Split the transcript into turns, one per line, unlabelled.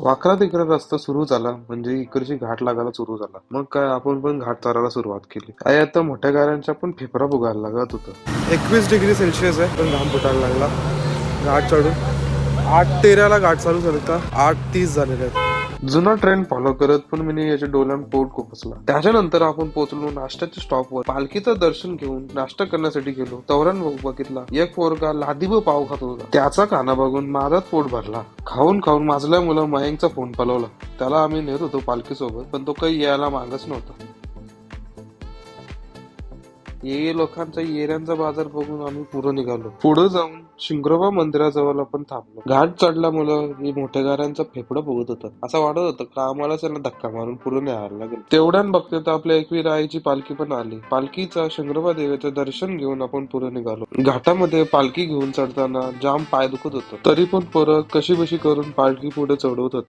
वाकरा तिकडा रस्ता सुरू झाला म्हणजे इकडची घाट लागायला सुरू झाला. मग काय आपण पण घाट चढायला सुरुवात केली. काय आता मोठ्या गाड्यांच्या पण फेफरा फुगायला लागत होतं. 21 डिग्री सेल्सिअस आहे पण घाम फुटायला लागला. घाट चढून 8:13 घाट चालू झाले का 8:30 झालेले आहेत. जुना ट्रेंड फॉलो करत पण मी याच्या डोळ्यात पोट खुपसला. त्याच्यानंतर आपण पोहोचलो नाश्त्याच्या स्टॉपवर. पालखीचं दर्शन घेऊन नाश्ता करण्यासाठी गेलो. तवरण बघितला एक पोरगा लादीब पाव खात होता. त्याचा खाना बघून माझाच पोट भरला. खाऊन खाऊन माझल्यामुळं मयंकचा फोन पलवला. त्याला आम्ही नेत होतो पालखी सोबत पण तो काही यायला मागच नव्हता. ये लोकांचा येऱ्यांचा बाजार बघून आम्ही पुढे निघालो. पुढे जाऊन शिंगरोबा मंदिराजवळ आपण थांबलो. घाट चढल्यामुळं मी मोठ्या गाड्यांचा फेफडा बघत होता. असं वाटत होतं का आम्हाला त्यांना धक्का मारून पुढे न्यायला लागेल. तेवढ्यान बघते तर आपल्या एकवीर आईची पालखी पण आली. पालखीचा शिंगरोबा देवीचं दर्शन घेऊन आपण पुढे निघालो. घाटामध्ये पालखी घेऊन चढताना जाम पाय दुखत होतं. तरी पण परत कशी बशी करून पालखी पुढे चढवत होत.